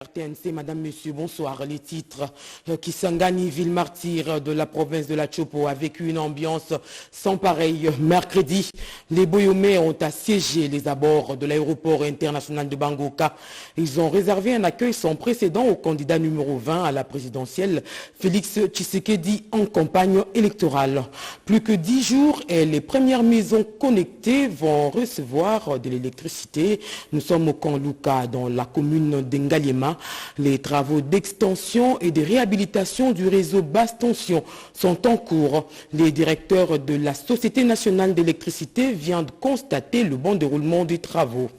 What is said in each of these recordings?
RTNC, Madame, Monsieur, bonsoir. Les titres. Kisangani, ville martyre de la province de la Chopo, a vécu une ambiance sans pareil. Mercredi, les Boyomais ont assiégé les abords de l'aéroport international de Bangoka. Ils ont réservé un accueil sans précédent au candidat numéro 20 à la présidentielle, Félix Tshisekedi, en campagne électorale. Plus que 10 jours et les premières maisons connectées vont recevoir de l'électricité. Nous sommes au camp Luka, dans la commune d'Engaliema. Les travaux d'extension et de réhabilitation du réseau basse tension sont en cours. Les directeurs de la Société nationale d'électricité viennent de constater le bon déroulement des travaux.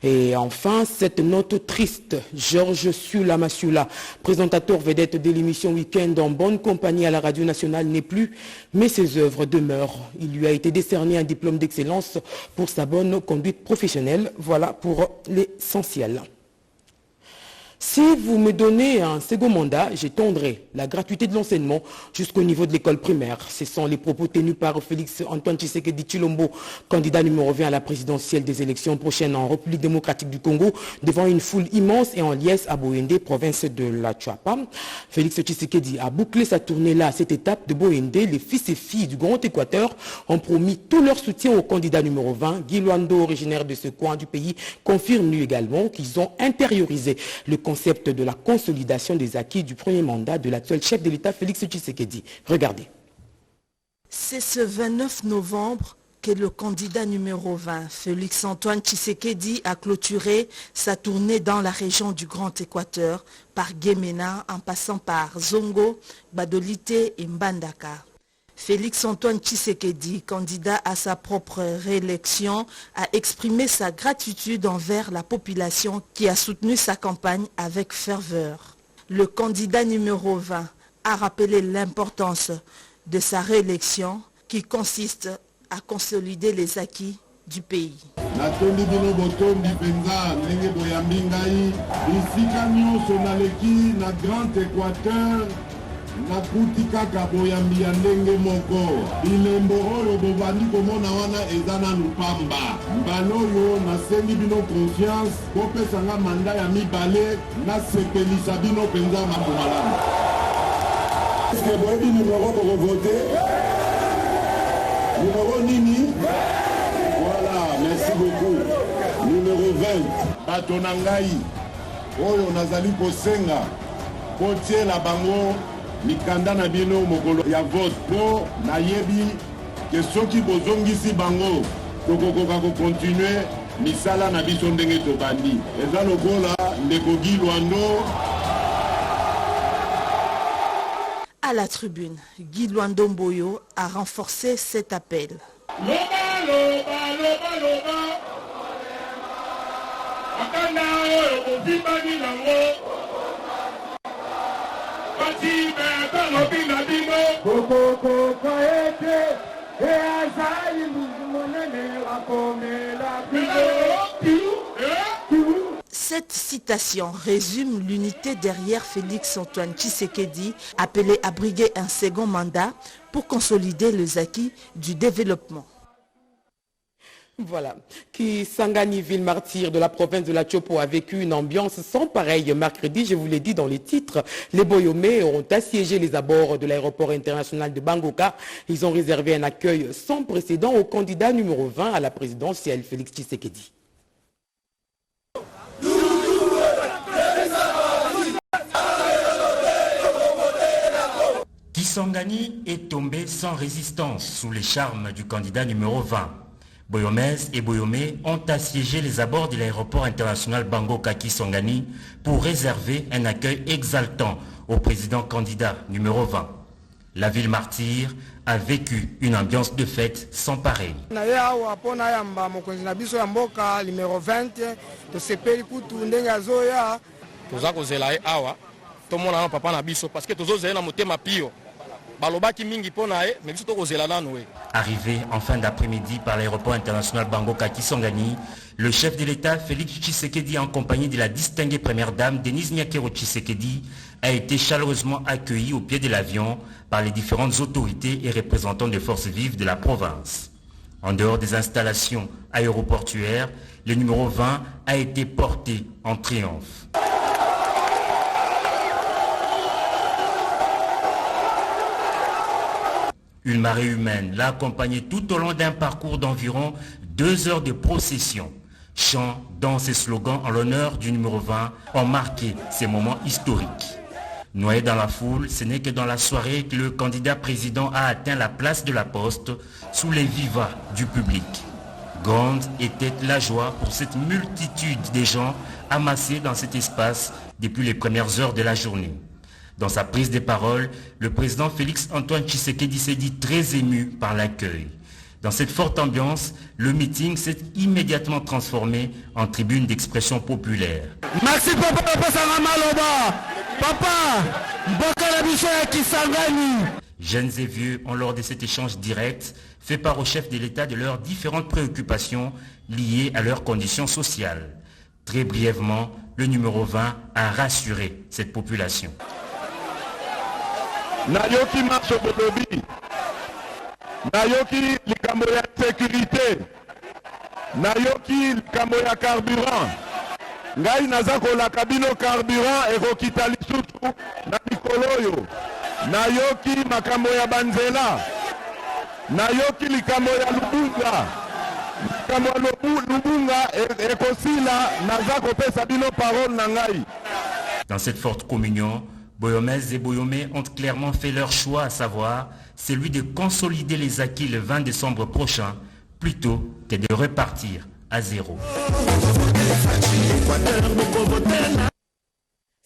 Et enfin, cette note triste, Georges Sula Masula, présentateur vedette de l'émission Week-end en bonne compagnie à la radio nationale, n'est plus, mais ses œuvres demeurent. Il lui a été décerné un diplôme d'excellence pour sa bonne conduite professionnelle. Voilà pour l'essentiel. Si vous me donnez un second mandat, j'étendrai la gratuité de l'enseignement jusqu'au niveau de l'école primaire. Ce sont les propos tenus par Félix Antoine Tshisekedi Tshilombo, candidat numéro 20 à la présidentielle des élections prochaines en République démocratique du Congo, devant une foule immense et en liesse à Boyende, province de la Tchapa. Félix Tshisekedi a bouclé sa tournée là à cette étape de Boyende. Les fils et filles du Grand Équateur ont promis tout leur soutien au candidat numéro 20. Guy Luando, originaire de ce coin du pays, confirme lui également qu'ils ont intériorisé le concept de la consolidation des acquis du premier mandat de l'actuel chef de l'État Félix Tshisekedi. Regardez. C'est ce 29 novembre que le candidat numéro 20, Félix Antoine Tshisekedi, a clôturé sa tournée dans la région du Grand Équateur, par Guémena en passant par Zongo, Badolite et Mbandaka. Félix Antoine Tshisekedi, candidat à sa propre réélection, a exprimé sa gratitude envers la population qui a soutenu sa campagne avec ferveur. Le candidat numéro 20 a rappelé l'importance de sa réélection qui consiste à consolider les acquis du pays. nakutika kaboyambi ya ndenge moko bilembo oyo bobandi komona wana eza na lupamba mbala oyo nasengi bino confiance bopesanga manda ya mibale nasepelisa bino mpenza mambo malamu. Eske boyebi numero bokovote numero nini? Voilà, merci beaucoup. Numero 20 bato na ngai oyo nazali kosenga kotiela bango mikanda na bino mokolo ya vote po nayebi ke soki bozongisi bango tokokoka kokontinue misala na biso ndenge tobandi eza lokola ndeko Guy Luando. À la tribune, Guy Luando Mboyo a renforcé cet appel. Cette citation résume l'unité derrière Félix Antoine Tshisekedi, appelé à briguer un second mandat pour consolider les acquis du développement. Voilà. Kisangani, ville martyre de la province de la Chopo, a vécu une ambiance sans pareil. Mercredi, je vous l'ai dit dans les titres, les Boyomais ont assiégé les abords de l'aéroport international de Bangoka. Ils ont réservé un accueil sans précédent au candidat numéro 20 à la présidentielle, Félix Tshisekedi. Kisangani est tombé sans résistance sous les charmes du candidat numéro 20. Boyomais et Boyomais ont assiégé les abords de l'aéroport international Bangoka Kisangani pour réserver un accueil exaltant au président candidat numéro 20. La ville martyre a vécu une ambiance de fête sans pareil. Arrivé en fin d'après-midi par l'aéroport international Bangoka Kisangani, le chef de l'État Félix Tshisekedi en compagnie de la distinguée première dame Denise Nyakero Tshisekedi a été chaleureusement accueilli au pied de l'avion par les différentes autorités et représentants des forces vives de la province. En dehors des installations aéroportuaires, le numéro 20 a été porté en triomphe. Une marée humaine l'a accompagné tout au long d'un parcours d'environ 2 heures de procession. Chants, danses et slogans en l'honneur du numéro 20 ont marqué ces moments historiques. Noyé dans la foule, ce n'est que dans la soirée que le candidat président a atteint la place de la Poste sous les vivas du public. Grande était la joie pour cette multitude de gens amassés dans cet espace depuis les premières heures de la journée. Dans sa prise de parole, le président Félix Antoine Tshisekedi s'est dit très ému par l'accueil. Dans cette forte ambiance, le meeting s'est immédiatement transformé en tribune d'expression populaire. Merci papa, papa, Jeunes et vieux ont lors de cet échange direct fait part au chef de l'État de leurs différentes préoccupations liées à leurs conditions sociales. Très brièvement, le numéro 20 a rassuré cette population. Nayoki marche Bolobi, Nayoki likambo ya sécurité, Nayoki likambo ya carburant. Ngai nazako la kabino carburant ekokita lisutu na mikoloyo. Nayoki makambo ya banzela, Nayoki likambo ya lubunga, likambo ya lubunga ekosila nazako pesa bino parole na ngai. Dans cette forte communion, Boyomès et Boyomé ont clairement fait leur choix, à savoir celui de consolider les acquis le 20 décembre prochain, plutôt que de repartir à zéro.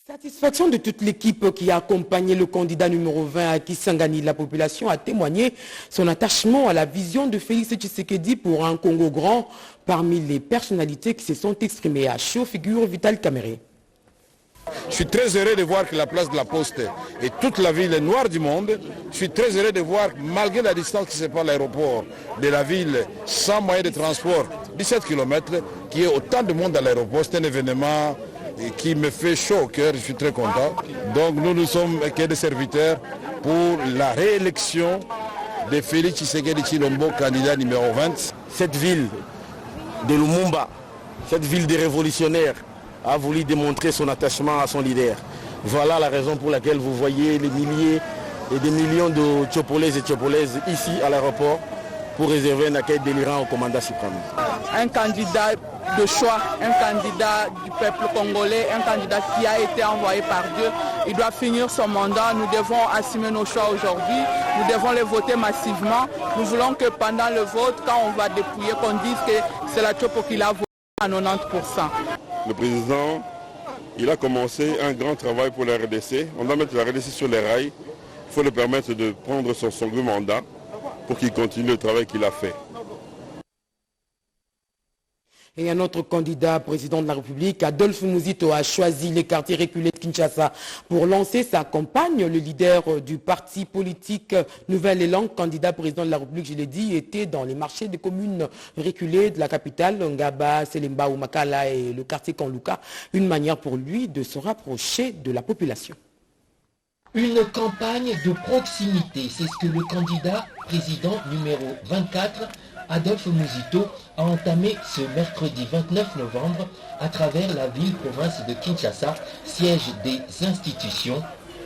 Satisfaction de toute l'équipe qui a accompagné le candidat numéro 20 à Kisangani. La population a témoigné son attachement à la vision de Félix Tshisekedi pour un Congo grand. Parmi les personnalités qui se sont exprimées à chaud figure Vital Kamere. Je suis très heureux de voir que la place de la Poste et toute la ville est noire du monde. Je suis très heureux de voir que malgré la distance qui sépare l'aéroport de la ville sans moyen de transport, 17 km, qu'il y ait autant de monde à l'aéroport. C'est un événement qui me fait chaud au cœur, je suis très content. Donc nous ne sommes que des serviteurs pour la réélection de Félix Tshisekedi Tshilombo, candidat numéro 20. Cette ville de Lumumba, cette ville des révolutionnaires, a voulu démontrer son attachement à son leader. Voilà la raison pour laquelle vous voyez les milliers et des millions de Tchopolaises et Tchopolaises ici à l'aéroport pour réserver un accueil délirant au commandant suprême. Un candidat de choix, un candidat du peuple congolais, un candidat qui a été envoyé par Dieu. Il doit finir son mandat. Nous devons assumer nos choix aujourd'hui. Nous devons les voter massivement. Nous voulons que pendant le vote, quand on va dépouiller, qu'on dise que c'est la Tchopo qui l'a voté à 90%. Le président, il a commencé un grand travail pour la RDC. On doit mettre la RDC sur les rails. Il faut lui permettre de prendre son second mandat pour qu'il continue le travail qu'il a fait. Et un autre candidat président de la République, Adolphe Muzito, a choisi les quartiers reculés de Kinshasa pour lancer sa campagne. Le leader du parti politique Nouvel Élan, candidat président de la République, je l'ai dit, était dans les marchés des communes reculées de la capitale, Ngaba, Selemba ou Makala et le quartier Kanluka. Une manière pour lui de se rapprocher de la population. Une campagne de proximité, c'est ce que le candidat président numéro 24, Adolphe Muzito, a entamé ce mercredi 29 novembre à travers la ville-province de Kinshasa, siège des institutions.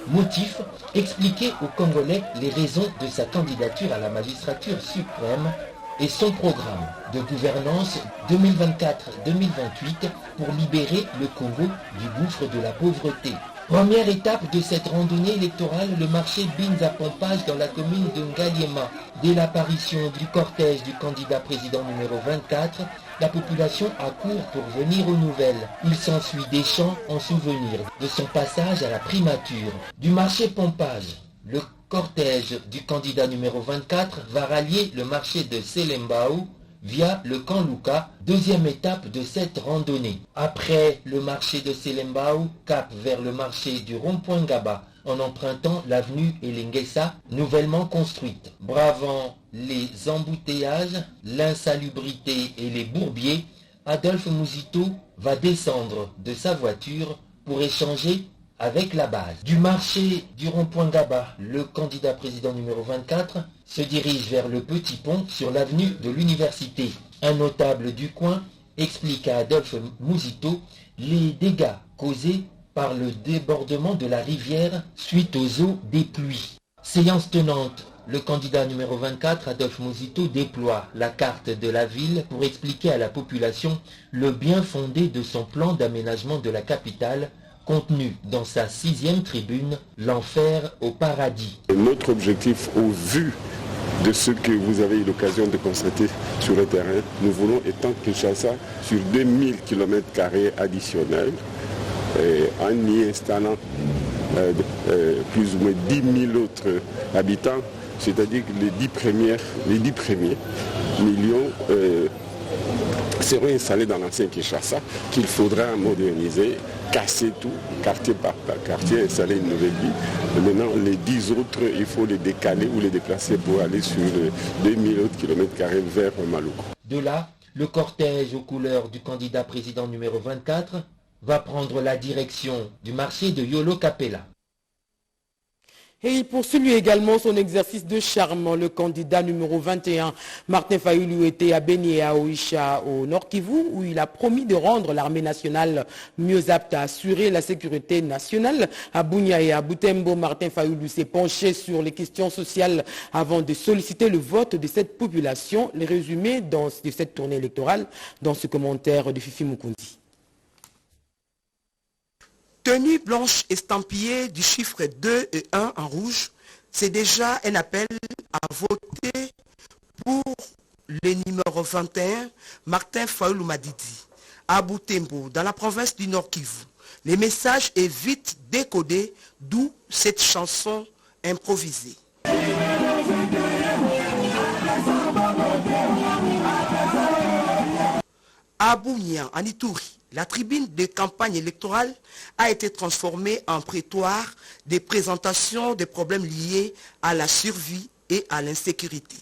Motif, expliquer aux Congolais les raisons de sa candidature à la magistrature suprême et son programme de gouvernance 2024-2028 pour libérer le Congo du gouffre de la pauvreté. Première étape de cette randonnée électorale, le marché Binza Pompage dans la commune de Ngaliema. Dès l'apparition du cortège du candidat président numéro 24, la population accourt pour venir aux nouvelles. Il s'ensuit des chants en souvenir de son passage à la primature. Du marché Pompage, le cortège du candidat numéro 24 va rallier le marché de Selembao via le Kanluka, deuxième étape de cette randonnée. Après le marché de Selembao, cap vers le marché du rond-point Ngaba, en empruntant l'avenue Elengesa, nouvellement construite. Bravant les embouteillages, l'insalubrité et les bourbiers, Adolphe Muzito va descendre de sa voiture pour échanger avec la base. Du marché du rond-point Ngaba, le candidat président numéro 24 se dirige vers le petit pont sur l'avenue de l'université. Un notable du coin explique à Adolphe Muzito les dégâts causés par le débordement de la rivière suite aux eaux des pluies. Séance tenante Le candidat numéro 24, Adolphe Muzito, déploie la carte de la ville pour expliquer à la population le bien fondé de son plan d'aménagement de la capitale, contenu dans sa 6e tribune, l'enfer au paradis. Notre objectif, au vu de ce que vous avez eu l'occasion de constater sur le terrain, nous voulons étendre Kinshasa sur 2000 km² additionnels en y installant plus ou moins 10 000 autres habitants, c'est-à-dire que les 10 premiers millions seront installés dans l'ancien Kinshasa, qu'il faudra moderniser, casser tout, quartier par quartier, installer une nouvelle ville. Maintenant, les 10 autres, il faut les décaler ou les déplacer pour aller sur 2000 autres km² vers Maluku. De là, le cortège aux couleurs du candidat président numéro 24 va prendre la direction du marché de Yolo Capella. Et il poursuit également son exercice de charme. Le candidat numéro 21, Martin Fayulu, était à Beni et à Oicha, au Nord Kivu, où il a promis de rendre l'armée nationale mieux apte à assurer la sécurité nationale. À Bunia et à Butembo, Martin Fayulu s'est penché sur les questions sociales avant de solliciter le vote de cette population. Les résumés de cette tournée électorale dans ce commentaire de Fifi Mukundi. Tenue blanche estampillée du chiffre 2 et 1 en rouge, c'est déjà un appel à voter pour le numéro 21, Martin Fayulu Madidi, à Butembo, dans la province du Nord Kivu. Le message est vite décodé, d'où cette chanson improvisée. À Bunia, en Ituri, la tribune de campagne électorale a été transformée en prétoire des présentations des problèmes liés à la survie et à l'insécurité.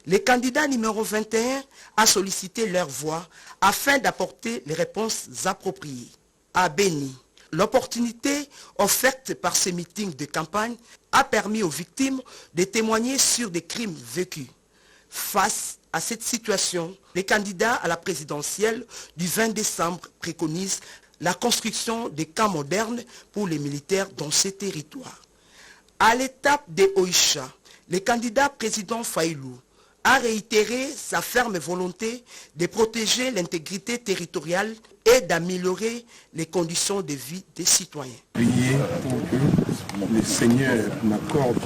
Le candidat numéro 21 a sollicité leur voix afin d'apporter les réponses appropriées. À Beni, l'opportunité offerte par ce meeting de campagne a permis aux victimes de témoigner sur des crimes vécus. Face à cette situation, les candidats à la présidentielle du 20 décembre préconisent la construction des camps modernes pour les militaires dans ces territoires. À l'étape de Oicha, le candidat président Fayulu a réitéré sa ferme volonté de protéger l'intégrité territoriale et d'améliorer les conditions de vie des citoyens. Priez pour que le Seigneur m'accorde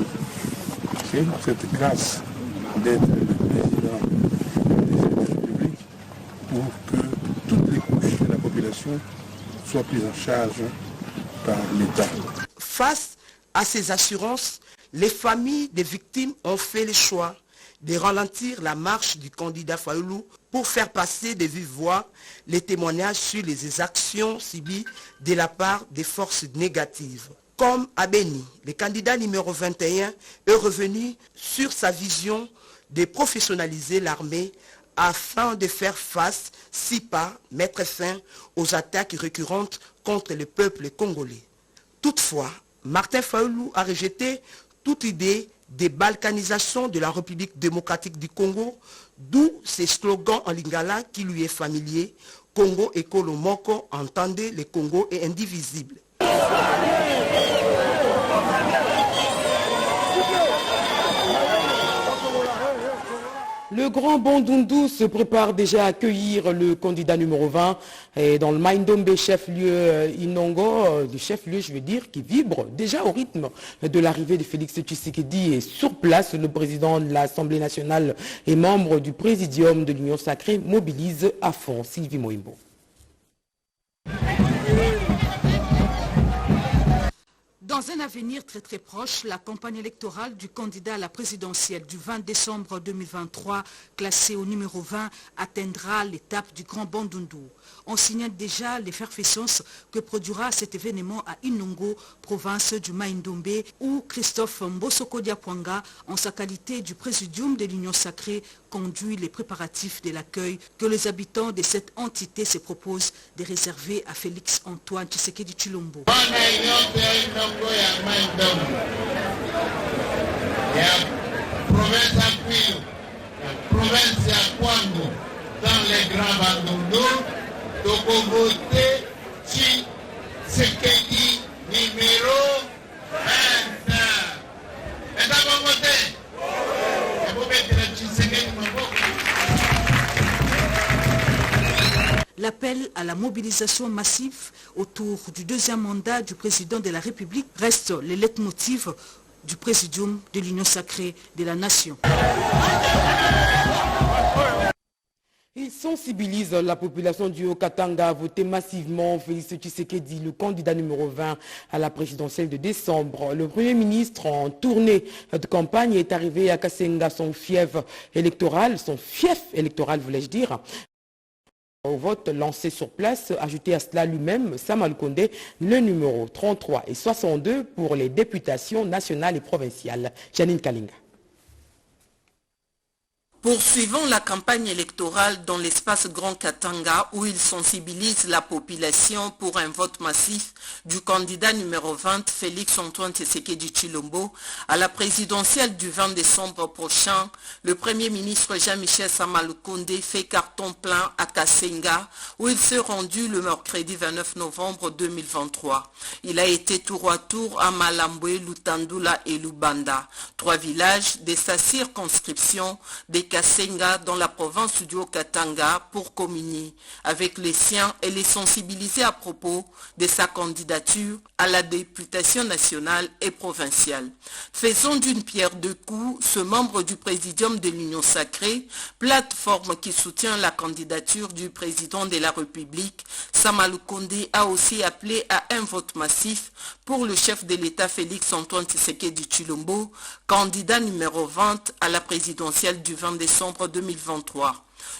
cette grâce d'être le président de cette République pour que toutes les couches de la population soient prises en charge par l'État. Face à ces assurances, les familles des victimes ont fait le choix de ralentir la marche du candidat Fayulu pour faire passer de vive voix les témoignages sur les exactions subies de la part des forces négatives. Comme à Beni, le candidat numéro 21 est revenu sur sa vision de professionnaliser l'armée afin de faire face, si pas mettre fin aux attaques récurrentes contre le peuple congolais. Toutefois, Martin Fayulu a rejeté toute idée de balkanisation de la République démocratique du Congo, d'où ces slogans en lingala qui lui est familier, Congo Ekolo Moko, entendez, le Congo est indivisible. Le Grand Bandundu se prépare déjà à accueillir le candidat numéro 20 et dans le Maindombe, chef-lieu Inongo, le chef-lieu, je veux dire, qui vibre déjà au rythme de l'arrivée de Félix Tshisekedi. Et sur place, le président de l'Assemblée nationale et membre du présidium de l'Union sacrée mobilise à fond. Sylvie Moimbo. Dans un avenir très proche, la campagne électorale du candidat à la présidentielle du 20 décembre 2023, classé au numéro 20, atteindra l'étape du Grand Bandundu. On signale déjà l'effervescence que produira cet événement à Inongo, province du Maindombe, où Christophe Mbosoko Diapwanga, en sa qualité du présidium de l'Union sacrée, conduit les préparatifs de l'accueil que les habitants de cette entité se proposent de réserver à Félix Antoine Tshisekedi Tshilombo. Dans les grands Bandundu, donc voter Tshisekedi numéro 20. Est-ce qu'on vote? appelle à la mobilisation massive autour du deuxième mandat du président de la République reste le leitmotiv du présidium de l'Union sacrée de la Nation. Il sensibilise la population du Haut-Katanga à voter massivement Félix Tshisekedi, le candidat numéro 20 à la présidentielle de décembre. Le Premier ministre en tournée de campagne est arrivé à Kasenga, son fief électoral, voulais-je dire. Au vote lancé sur place, ajouté à cela lui-même, Sama Lukonde, le numéro 33 et 62 pour les députations nationales et provinciales. Janine Kalinga. Poursuivons la campagne électorale dans l'espace Grand Katanga où il sensibilise la population pour un vote massif du candidat numéro 20 Félix Antoine Tshisekedi Tshilombo à la présidentielle du 20 décembre prochain. Le Premier ministre Jean-Michel Sama Lukonde fait carton plein à Kasenga où il s'est rendu le mercredi 29 novembre 2023. Il a été tour à tour à Malambwe, Lutandula et Lubanda, 3 villages de sa circonscription des Kasenga dans la province du Haut-Katanga pour communier avec les siens et les sensibiliser à propos de sa candidature à la députation nationale et provinciale. Faisons d'une pierre deux coups ce membre du présidium de l'Union sacrée, plateforme qui soutient la candidature du président de la République. Sama Lukonde a aussi appelé à un vote massif pour le chef de l'État Félix Antoine Tshisekedi Tshilombo, candidat numéro 20 à la présidentielle du 20 décembre 2023.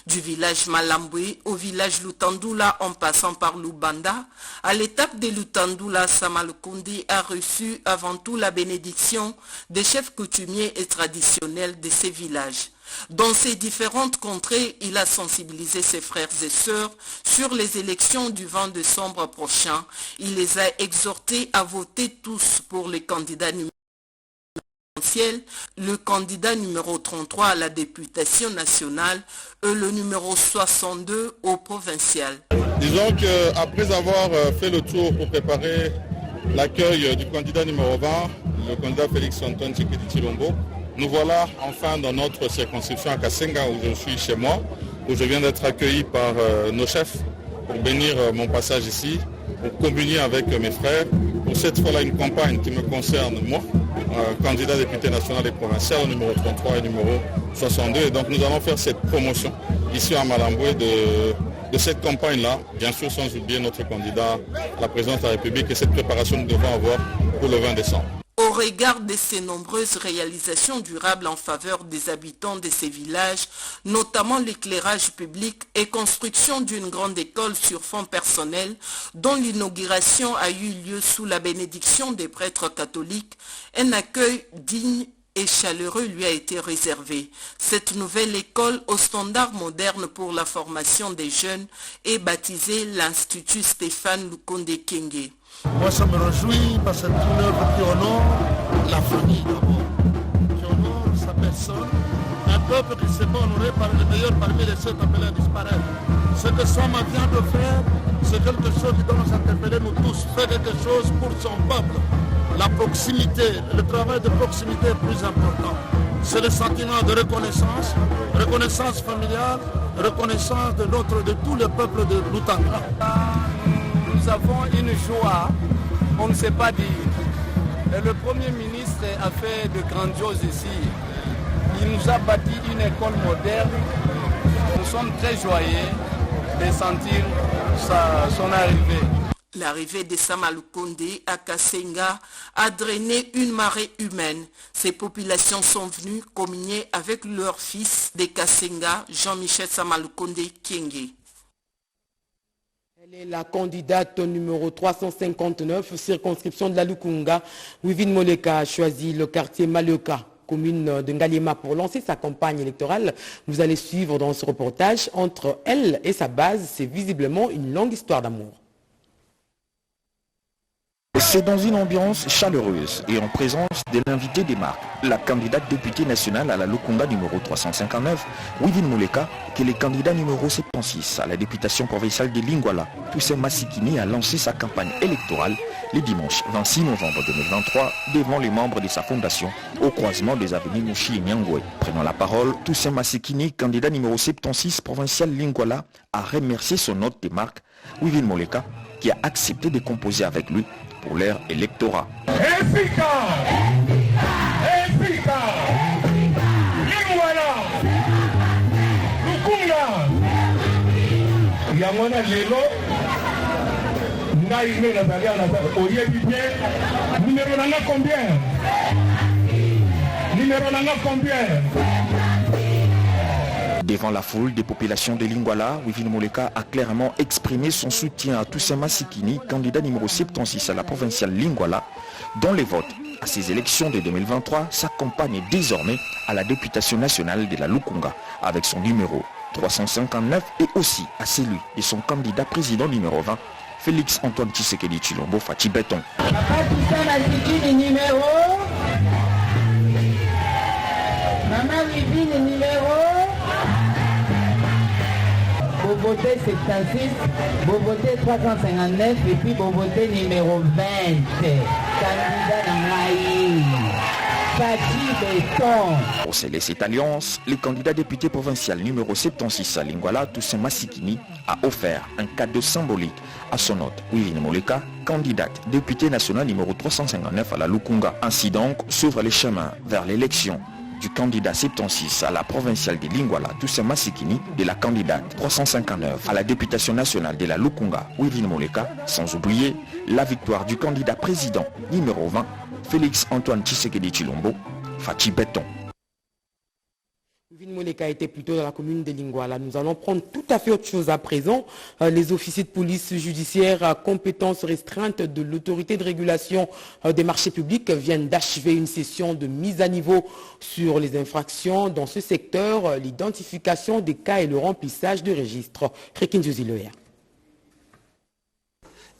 Du village Malambwe au village Lutandula en passant par Lubanda, à l'étape de Lutandula, Sama Lukonde a reçu avant tout la bénédiction des chefs coutumiers et traditionnels de ces villages. Dans ces différentes contrées, il a sensibilisé ses frères et sœurs sur les élections du 20 décembre prochain. Il les a exhortés à voter tous pour les candidats numéro le candidat numéro 33 à la députation nationale et le numéro 62 au provincial. Disons qu'après avoir fait le tour pour préparer l'accueil du candidat numéro 20, le candidat Félix Antoine Tshisekedi Tshilombo, nous voilà enfin dans notre circonscription à Kasenga où je suis chez moi, où je viens d'être accueilli par nos chefs pour bénir mon passage ici, pour communier avec mes frères. Pour cette fois-là, une campagne qui me concerne moi, candidat député national et provincial, numéro 33 et numéro 62. Et donc nous allons faire cette promotion ici à Malambwe de cette campagne-là, bien sûr sans oublier notre candidat à la présidence de la République et cette préparation que nous devons avoir pour le 20 décembre. Au regard de ces nombreuses réalisations durables en faveur des habitants de ces villages, notamment l'éclairage public et construction d'une grande école sur fonds personnels dont l'inauguration a eu lieu sous la bénédiction des prêtres catholiques, un accueil digne et chaleureux lui a été réservé. Cette nouvelle école aux standards modernes pour la formation des jeunes est baptisée l'Institut Stéphane Lukonde Kyenge. Moi, ça me réjouit parce que c'est une œuvre qui honore la famille d'abord, qui honore sa personne. Un peuple qui ne s'est pas honoré par les meilleurs parmi les sept appelés à disparaître. Ce que Sama vient de faire, c'est quelque chose qui doit nous interpeller nous tous. Faire quelque chose pour son peuple. La proximité, le travail de proximité est plus important. C'est le sentiment de reconnaissance familiale, reconnaissance de tout le peuple de Lutanga. Nous avons une joie, on ne sait pas dire. Et le Premier ministre a fait de grandiose ici. Il nous a bâti une école moderne. Nous sommes très joyeux de sentir son arrivée. L'arrivée de Sama Lukonde à Kasenga a drainé une marée humaine. Ces populations sont venues communier avec leur fils de Kasenga, Jean-Michel Sama Lukonde Kyenge. Elle est la candidate numéro 359, circonscription de la Lukunga. Wivine Moleka a choisi le quartier Maleka, commune de Ngaliema, pour lancer sa campagne électorale. Vous allez suivre dans ce reportage. Entre elle et sa base, c'est visiblement une longue histoire d'amour. C'est dans une ambiance chaleureuse et en présence de l'invité des marques, la candidate députée nationale à la Lukunga numéro 359, Wivine Moleka, que le candidat numéro 76 à la députation provinciale de Lingwala, Toussaint Massikini, a lancé sa campagne électorale le dimanche 26 novembre 2023 devant les membres de sa fondation au croisement des avenues Mouchi et Nyangwe. Prenant la parole, Toussaint Masekini, candidat numéro 76 provincial Lingwala, a remercié son hôte de marque, Wivine Moleka, qui a accepté de composer avec lui pour l'ère électorat. Devant la foule des populations de Lingwala, Wivine Moleka a clairement exprimé son soutien à Toussaint Masekini, candidat numéro 76 à la provinciale Lingwala, dont les votes à ces élections de 2023 s'accompagnent désormais à la députation nationale de la Lukunga avec son numéro 359 et aussi à celui de son candidat président numéro 20, Félix Antoine Tshisekedi Tshilombo Fachi Beton. Maman Wivine numéro Boboté 76, Boboté 359 et puis Boboté numéro 20. Candidat Namaï. Pour sceller cette alliance, le candidat député provincial numéro 76 à Lingwala, Toussaint Masekini, a offert un cadeau symbolique à son hôte, Wivine Moleka, candidate députée nationale numéro 359 à la Lukunga. Ainsi donc s'ouvre le chemin vers l'élection du candidat 76 à la provinciale de Lingwala, Toussaint Masekini, de la candidate 359 à la députation nationale de la Lukunga, Wivine Moleka, sans oublier la victoire du candidat président numéro 20, Félix Antoine Tshisekedi Tshilombo, Fachi Beton. Wivine Moleka était plutôt dans la commune de Lingwala. Nous allons prendre tout à fait autre chose à présent. Les officiers de police judiciaire à compétences restreintes de l'autorité de régulation des marchés publics viennent d'achever une session de mise à niveau sur les infractions dans ce secteur, l'identification des cas et le remplissage de registres. Rekin Joziloya.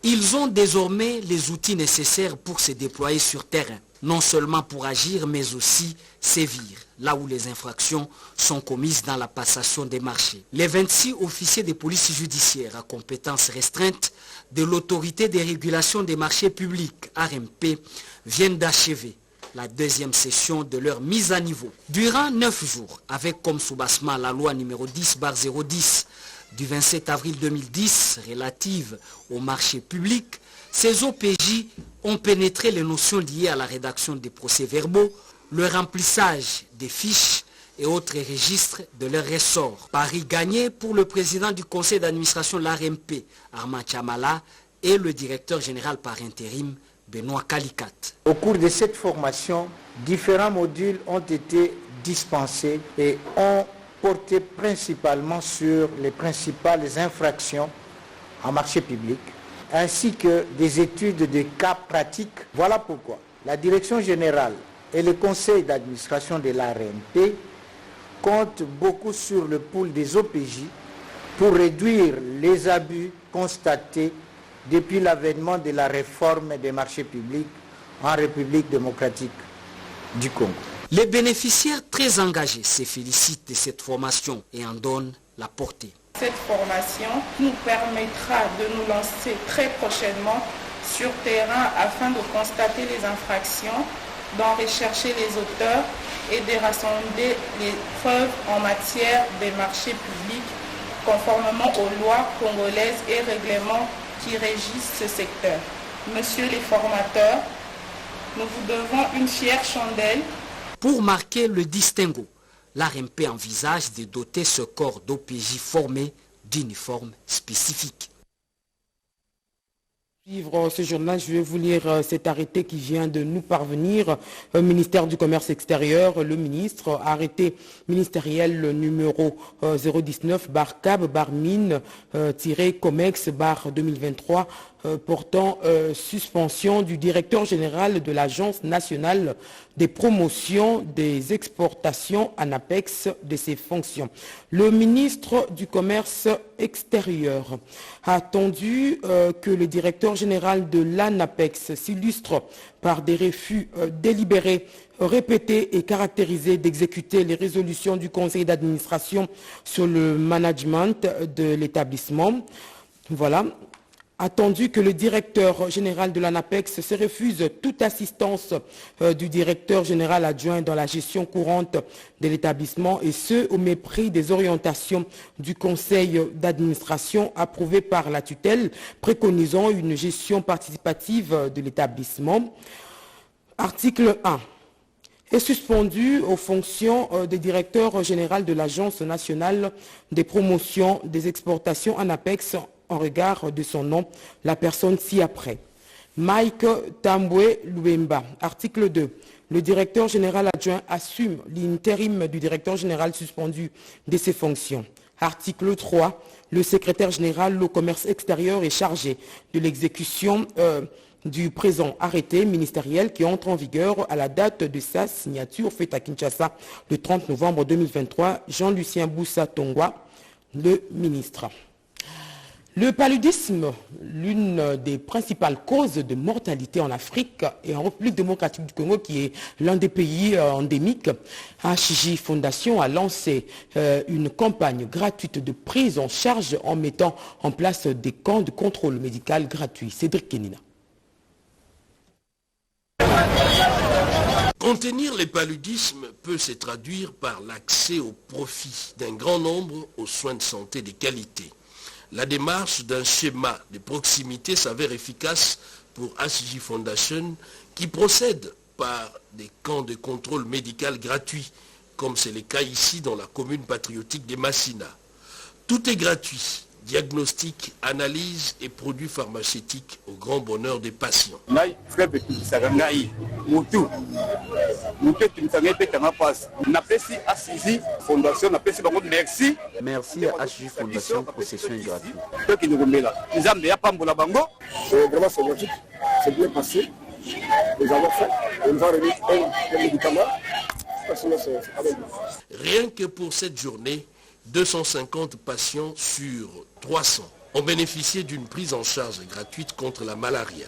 Ils ont désormais les outils nécessaires pour se déployer sur terrain, non seulement pour agir, mais aussi sévir, là où les infractions sont commises dans la passation des marchés. Les 26 officiers de police judiciaire à compétences restreintes de l'autorité de régulation des marchés publics, ARMP, viennent d'achever la deuxième session de leur mise à niveau. Durant 9 jours, avec comme soubassement la loi numéro 10/010, du 27 avril 2010 relative au marché public, ces OPJ ont pénétré les notions liées à la rédaction des procès-verbaux, le remplissage des fiches et autres registres de leur ressort. Pari gagné pour le président du conseil d'administration de l'ARMP, Armand Chamala, et le directeur général par intérim, Benoît Kalikat. Au cours de cette formation, différents modules ont été dispensés et ont porté principalement sur les principales infractions en marché public, ainsi que des études de cas pratiques. Voilà pourquoi la direction générale et le conseil d'administration de l'ARMP comptent beaucoup sur le pool des OPJ pour réduire les abus constatés depuis l'avènement de la réforme des marchés publics en République démocratique du Congo. Les bénéficiaires très engagés se félicitent de cette formation et en donnent la portée. Cette formation nous permettra de nous lancer très prochainement sur terrain afin de constater les infractions, d'en rechercher les auteurs et de rassembler les preuves en matière des marchés publics conformément aux lois congolaises et règlements qui régissent ce secteur. Monsieur les formateurs, nous vous devons une fière chandelle. Pour marquer le distinguo, l'ARMP envisage de doter ce corps d'OPJ formé d'uniformes spécifiques. Suivre ce journal, je vais vous lire cet arrêté qui vient de nous parvenir. Ministère du Commerce extérieur, le ministre, arrêté ministériel numéro 019/CAB/Mine-COMEX/2023 portant suspension du directeur général de l'Agence nationale des promotions des exportations ANAPEX de ses fonctions. Le ministre du Commerce extérieur a attendu que le directeur général de l'ANAPEX s'illustre par des refus délibérés, répétés et caractérisés d'exécuter les résolutions du conseil d'administration sur le management de l'établissement. Voilà. Attendu que le directeur général de l'ANAPEX se refuse toute assistance du directeur général adjoint dans la gestion courante de l'établissement, et ce au mépris des orientations du conseil d'administration approuvé par la tutelle préconisant une gestion participative de l'établissement. Article 1. Est suspendu aux fonctions de directeur général de l'Agence nationale des promotions des exportations ANAPEX en regard de son nom, la personne ci-après. Mike Tambwe Luemba. Article 2. Le directeur général adjoint assume l'intérim du directeur général suspendu de ses fonctions. Article 3. Le secrétaire général au commerce extérieur est chargé de l'exécution du présent arrêté ministériel qui entre en vigueur à la date de sa signature faite à Kinshasa le 30 novembre 2023. Jean-Lucien Boussa Tongwa, le ministre. Le paludisme, l'une des principales causes de mortalité en Afrique et en République démocratique du Congo, qui est l'un des pays endémiques, HJ Fondation a lancé une campagne gratuite de prise en charge en mettant en place des camps de contrôle médical gratuits. Cédric Kenina. Contenir le paludisme peut se traduire par l'accès au profit d'un grand nombre aux soins de santé de qualité. La démarche d'un schéma de proximité s'avère efficace pour HJ Foundation qui procède par des camps de contrôle médical gratuits, comme c'est le cas ici dans la commune patriotique de Massina. Tout est gratuit. Diagnostic, analyse et produits pharmaceutiques au grand bonheur des patients. Merci à HJ Fondation pour ces soins gratuits. Vraiment, c'est logique, c'est bien passé. Nous avons fait, on nous a remis un médicament. Rien que pour cette journée, 250 patients sur 300 ont bénéficié d'une prise en charge gratuite contre la malaria.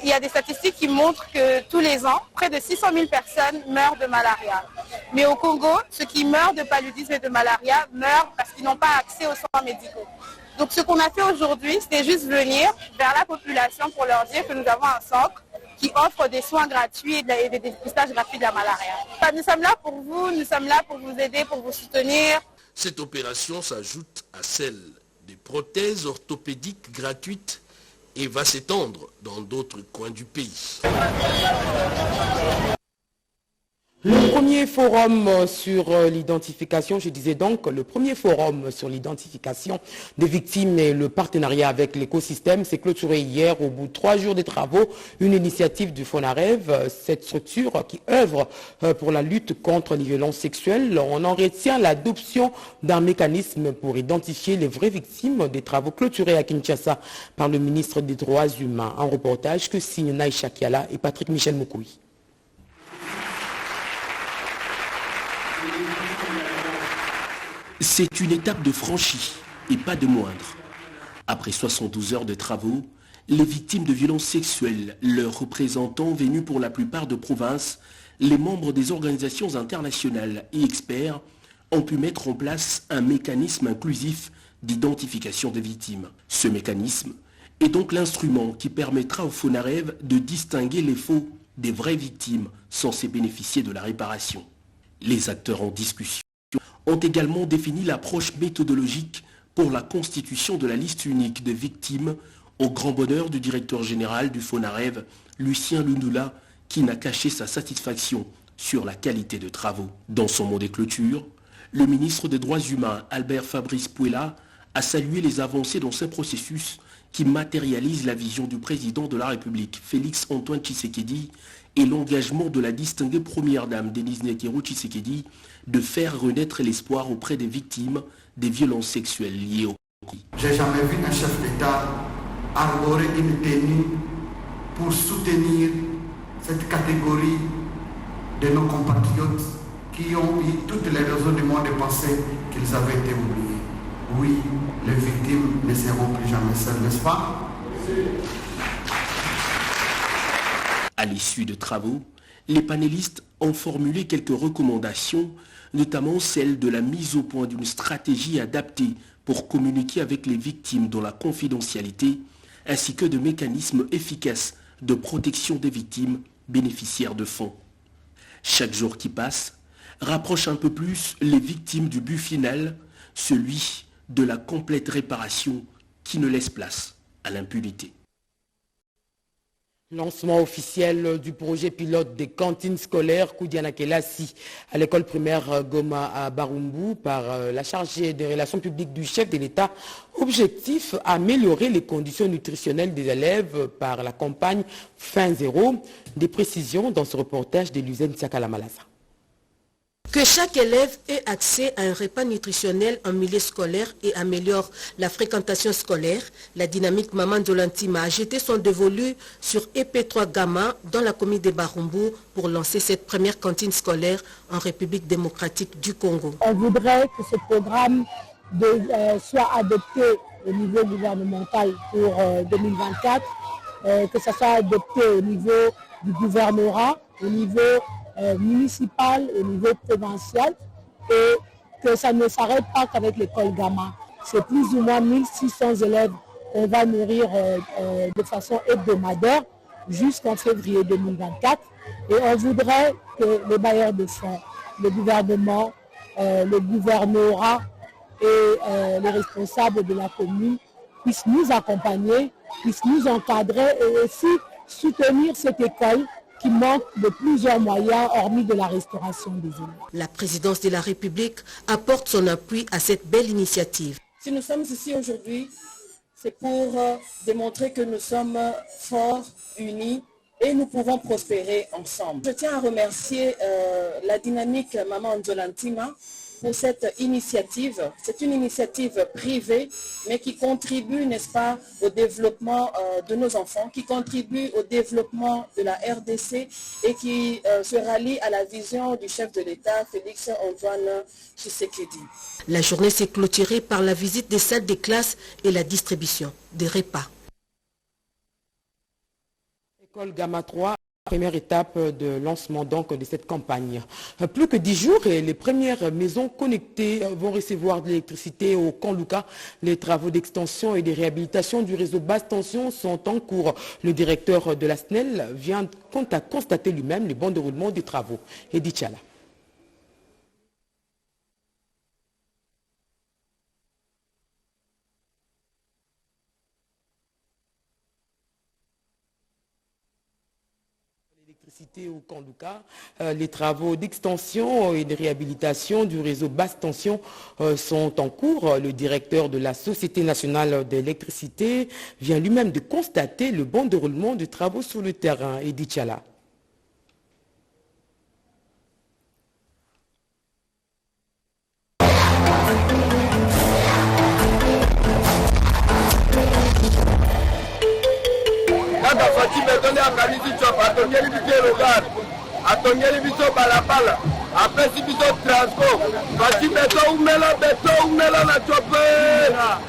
Il y a des statistiques qui montrent que tous les ans, près de 600 000 personnes meurent de malaria. Mais au Congo, ceux qui meurent de paludisme et de malaria meurent parce qu'ils n'ont pas accès aux soins médicaux. Donc ce qu'on a fait aujourd'hui, c'était juste venir vers la population pour leur dire que nous avons un centre qui offre des soins gratuits et des dépistages gratuits de la malaria. Nous sommes là pour vous, nous sommes là pour vous aider, pour vous soutenir. Cette opération s'ajoute à celle des prothèses orthopédiques gratuites et va s'étendre dans d'autres coins du pays. Le premier forum sur l'identification, je disais donc, le premier forum sur l'identification des victimes et le partenariat avec l'écosystème s'est clôturé hier au bout de 3 jours de travaux, une initiative du FONAREV, cette structure qui œuvre pour la lutte contre les violences sexuelles. On en retient l'adoption d'un mécanisme pour identifier les vraies victimes des travaux clôturés à Kinshasa par le ministre des Droits humains. Un reportage que signent Naïcha Kiala et Patrick Michel Moukoui. C'est une étape de franchie et pas de moindre. Après 72 heures de travaux, les victimes de violences sexuelles, leurs représentants venus pour la plupart de province, les membres des organisations internationales et experts ont pu mettre en place un mécanisme inclusif d'identification des victimes. Ce mécanisme est donc l'instrument qui permettra au FONAREV de distinguer les faux des vraies victimes censées bénéficier de la réparation. Les acteurs en discussion ont également défini l'approche méthodologique pour la constitution de la liste unique de victimes au grand bonheur du directeur général du FONAREV, Lucien Lundula, qui n'a caché sa satisfaction sur la qualité de travaux. Dans son mot de clôture, le ministre des Droits humains, Albert Fabrice Pouella, a salué les avancées dans ce processus qui matérialise la vision du président de la République, Félix Antoine Tshisekedi, et l'engagement de la distinguée première dame, Denise Netero Tshisekedi, de faire renaître l'espoir auprès des victimes des violences sexuelles liées au conflit. J'ai jamais vu un chef d'État arborer une tenue pour soutenir cette catégorie de nos compatriotes qui ont eu toutes les raisons du monde de penser qu'ils avaient été oubliés. Oui, les victimes ne seront plus jamais seules, n'est-ce pas? À l'issue de travaux, les panélistes ont formulé quelques recommandations, notamment celle de la mise au point d'une stratégie adaptée pour communiquer avec les victimes dans la confidentialité, ainsi que de mécanismes efficaces de protection des victimes bénéficiaires de fonds. Chaque jour qui passe rapproche un peu plus les victimes du but final, celui de la complète réparation qui ne laisse place à l'impunité. Lancement officiel du projet pilote des cantines scolaires Koudiana Kelasi à l'école primaire Goma à Barumbu par la chargée des relations publiques du chef de l'État. Objectif, améliorer les conditions nutritionnelles des élèves par la campagne Faim Zéro. Des précisions dans ce reportage de Luzen Sakalamalasa. Que chaque élève ait accès à un repas nutritionnel en milieu scolaire et améliore la fréquentation scolaire, la dynamique Maman Nzolantima a jeté son dévolu sur EP3 Gama dans la commune de Barumbu pour lancer cette première cantine scolaire en République démocratique du Congo. On voudrait que ce programme soit adopté au niveau gouvernemental pour 2024, que ça soit adopté au niveau du gouvernorat, au niveau municipal, au niveau provincial, et que ça ne s'arrête pas qu'avec l'école Gama. C'est plus ou moins 1600 élèves qu'on va nourrir de façon hebdomadaire jusqu'en février 2024. Et on voudrait que les bailleurs de fonds, le gouvernement, le gouvernorat et les responsables de la commune puissent nous accompagner, puissent nous encadrer et aussi soutenir cette école qui manque de plusieurs moyens, hormis de la restauration des élèves. La présidence de la République apporte son appui à cette belle initiative. Si nous sommes ici aujourd'hui, c'est pour démontrer que nous sommes forts, unis et nous pouvons prospérer ensemble. Je tiens à remercier la dynamique Maman Nzolantima pour cette initiative. C'est une initiative privée, mais qui contribue, n'est-ce pas, au développement de nos enfants, qui contribue au développement de la RDC et qui se rallie à la vision du chef de l'État, Félix Antoine Tshisekedi. La journée s'est clôturée par la visite des salles des classes et la distribution des repas. École Gama 3. Première étape de lancement donc de cette campagne. Plus que 10 jours et les premières maisons connectées vont recevoir de l'électricité au Camp Luka. Les travaux d'extension et de réhabilitation du réseau basse tension sont en cours. Le directeur de la SNEL vient à constater lui-même les bons déroulements des travaux. Edith Chala. Au Camp Luka, les travaux d'extension et de réhabilitation du réseau basse tension sont en cours. Le directeur de la Société nationale d'électricité vient lui-même de constater le bon déroulement des travaux sur le terrain. Edith Chala. atongeli biso balabala apesi biso transport kasi beto umela na chopera.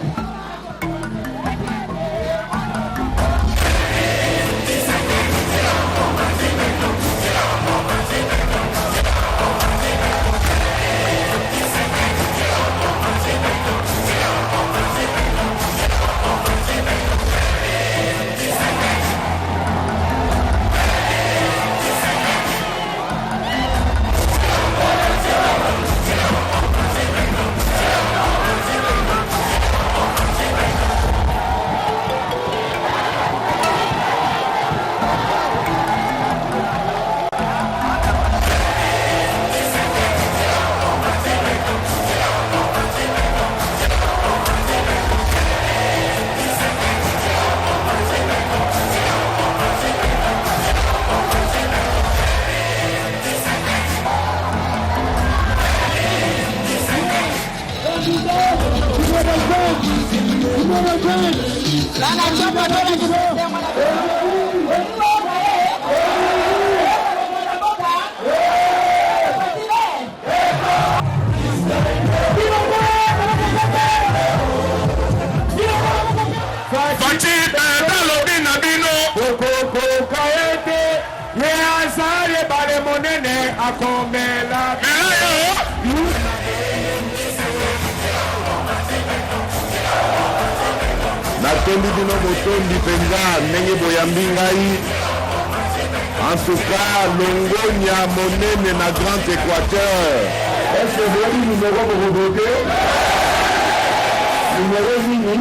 natondi bino botondi mpenza ndenge boyambi ngai. En tout cas, Longonia monene na Grand Équateur. Est-ce que vous avez le numéro pour vous voter? Numéro Mini.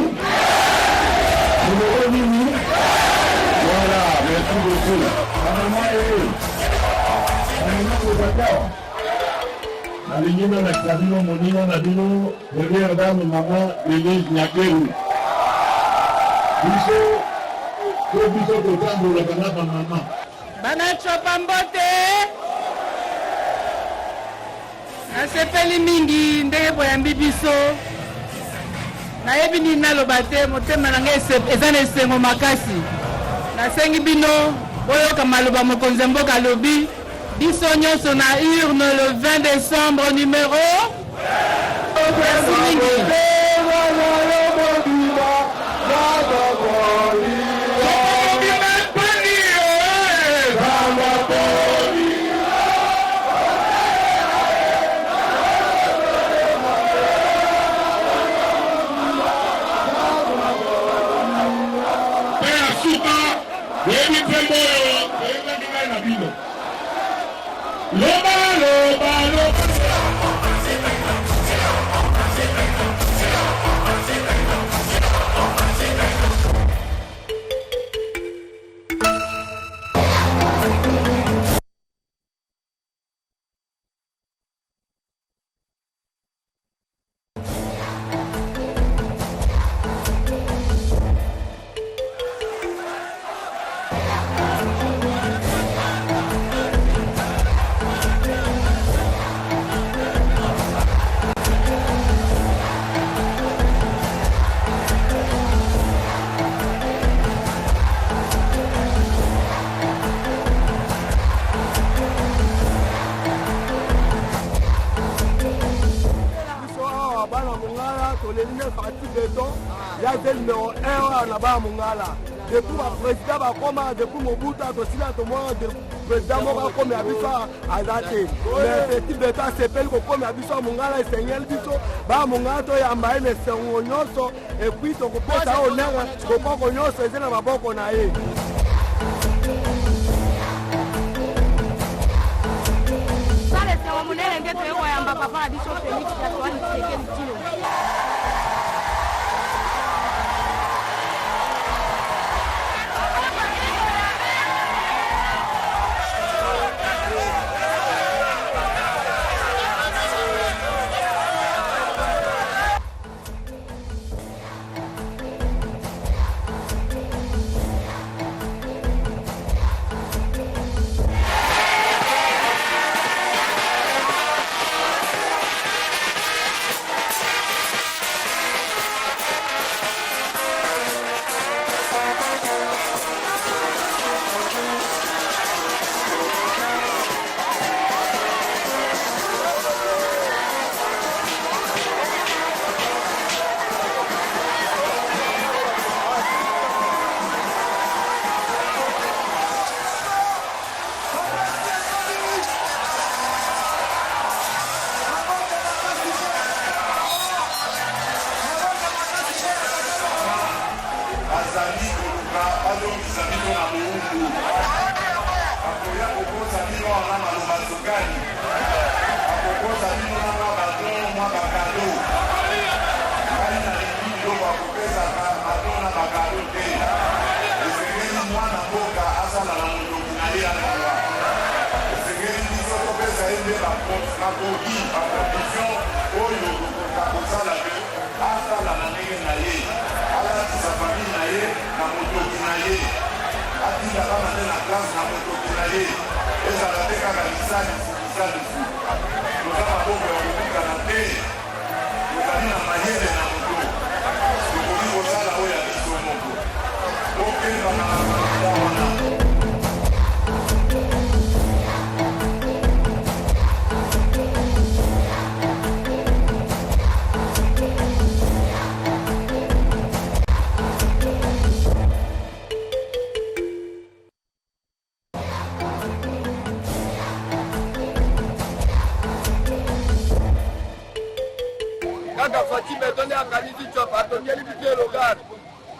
Numéro Mini. Voilà, merci beaucoup. Maman est d'accord. Alinina na kabino monina na bino, derrière dame maman Denise Nyakeru. Biso kotambola kana ba mama. Bana chopa mbote. Nasepeli mingi ndenge boyambi biso. Nayebi nini naloba te motema na ngai eza na esengo makasi. Nasengi bino boyoka maloba mokonzi mboka alobi biso nyonso na urne le 20 décembre numéro. Merci mingi. Numéro 1 là-bas à Mongala. Depuis le président va comme depuis Mobutu, aussi là tout le monde président va comme il a vu ça à Zate. Mais petit bêta s'appelle comme il a vu ça à Mongala et Seigneur Biso. Bah Mongala toi il a embarqué les Seigneurs et puis ton copain ça on a copain qu'on a c'est dans ma banque on a eu. Ça les cérémonies les gars tu es ouais en papa la biso Félix Antoine Tshisekedi Tshilombo.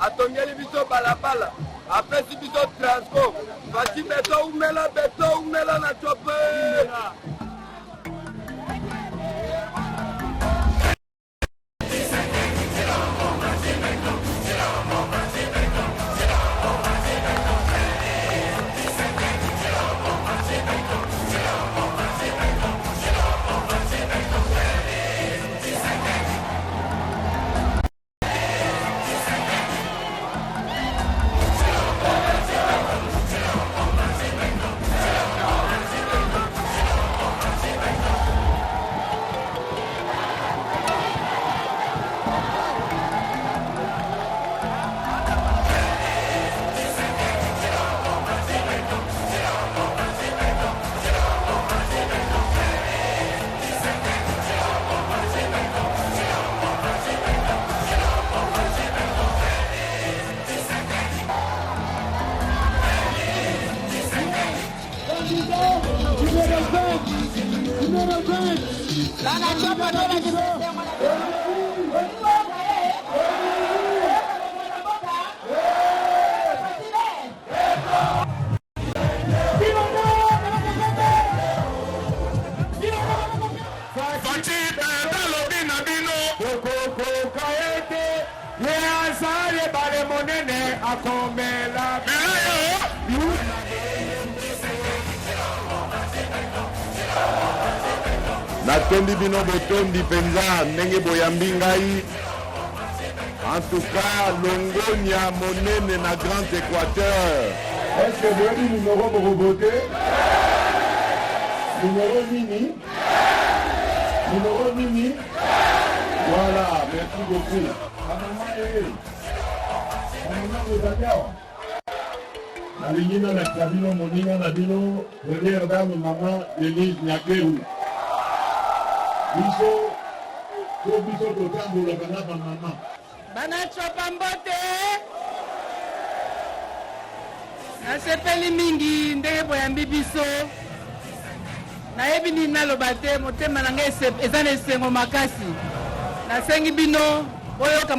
atongeli biso balabala apesi biso transport bati beto umela na chope. Natondi bino botondi penza ndenge boyambi ngai. En tout cas, Longonia monene na Grand Équateur. Est-ce que vous avez dit numéro pour voter? Numéro mini. Numéro mini. Voilà, merci beaucoup. Nalinina na kabino moninga na bino, première dame maman Denise Nyakeru. Biso totambola kana ba mama. Banachopa mbote. Nasepeli mingi ndenge boyambi biso. Nayebi nini naloba te motema na ngai eza na esengo makasi. Nasengi bino boyoka